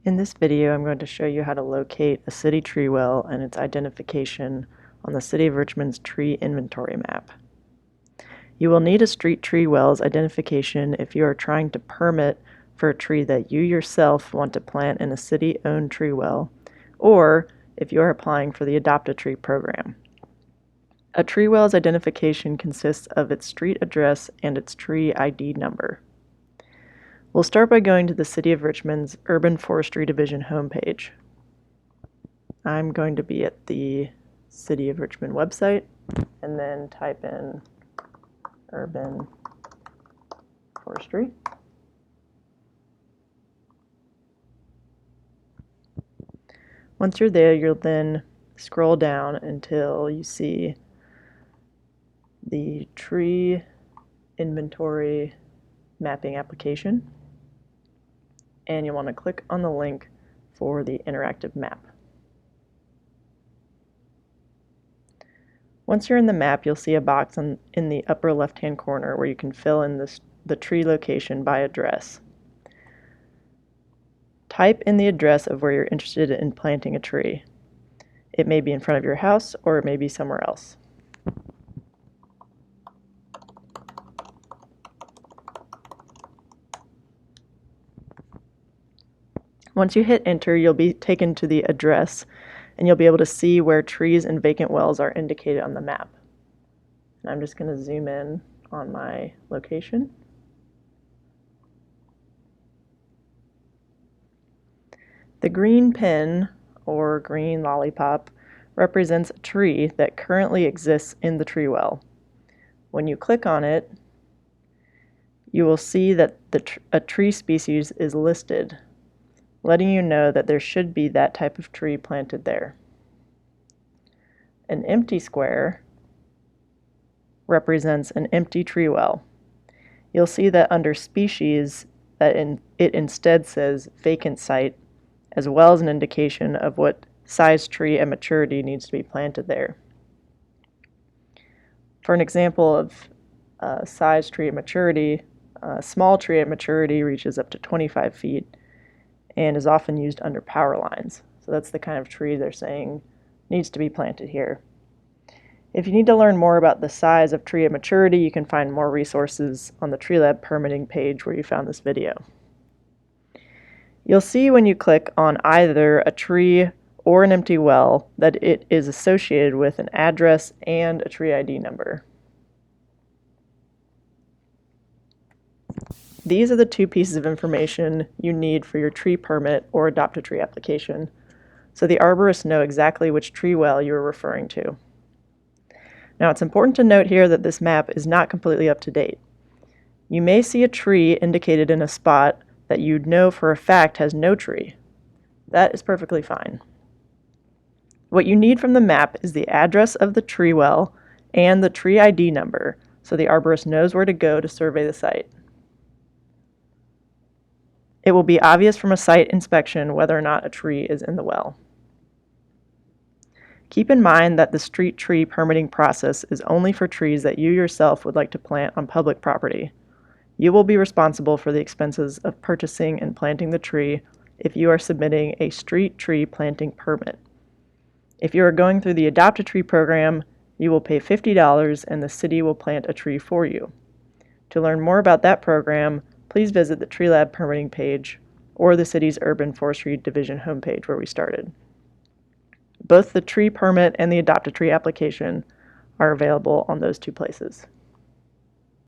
In this video, I'm going to show you how to locate a city tree well and its identification on the City of Richmond's tree inventory map. You will need a street tree well's identification if you are trying to permit for a tree that you yourself want to plant in a city-owned tree well, or if you are applying for the Adopt a Tree program. A tree well's identification consists of its street address and its tree ID number. We'll start by going to the City of Richmond's Urban Forestry Division homepage. I'm going to be at the City of Richmond website and then type in Urban Forestry. Once you're there, you'll then scroll down until you see the tree inventory mapping application, and you'll want to click on the link for the interactive map. Once you're in the map, you'll see a box in the upper left-hand corner where you can fill in the tree location by address. Type in the address of where you're interested in planting a tree. It may be in front of your house or it may be somewhere else. Once you hit enter, you'll be taken to the address and you'll be able to see where trees and vacant wells are indicated on the map. And I'm just going to zoom in on my location. The green pin, or green lollipop, represents a tree that currently exists in the tree well. When you click on it, you will see that a tree species is listed, letting you know that there should be that type of tree planted there. An empty square represents an empty tree well. You'll see that under species that it instead says vacant site, as well as an indication of what size tree at maturity needs to be planted there. For an example of size tree at maturity, a small tree at maturity reaches up to 25 feet and is often used under power lines. So that's the kind of tree they're saying needs to be planted here. If you need to learn more about the size of tree at maturity, you can find more resources on the Tree Lab permitting page where you found this video. You'll see when you click on either a tree or an empty well that it is associated with an address and a tree ID number. These are the two pieces of information you need for your tree permit or Adopt a Tree application, so the arborists know exactly which tree well you are referring to. Now, it's important to note here that this map is not completely up to date. You may see a tree indicated in a spot that you'd know for a fact has no tree. That is perfectly fine. What you need from the map is the address of the tree well and the tree ID number, so the arborist knows where to go to survey the site. It will be obvious from a site inspection whether or not a tree is in the well. Keep in mind that the street tree permitting process is only for trees that you yourself would like to plant on public property. You will be responsible for the expenses of purchasing and planting the tree if you are submitting a street tree planting permit. If you are going through the Adopt a Tree program, you will pay $50 and the city will plant a tree for you. To learn more about that program, please visit the Tree Lab permitting page or the city's Urban Forestry Division homepage where we started. Both the tree permit and the Adopt a Tree application are available on those two places.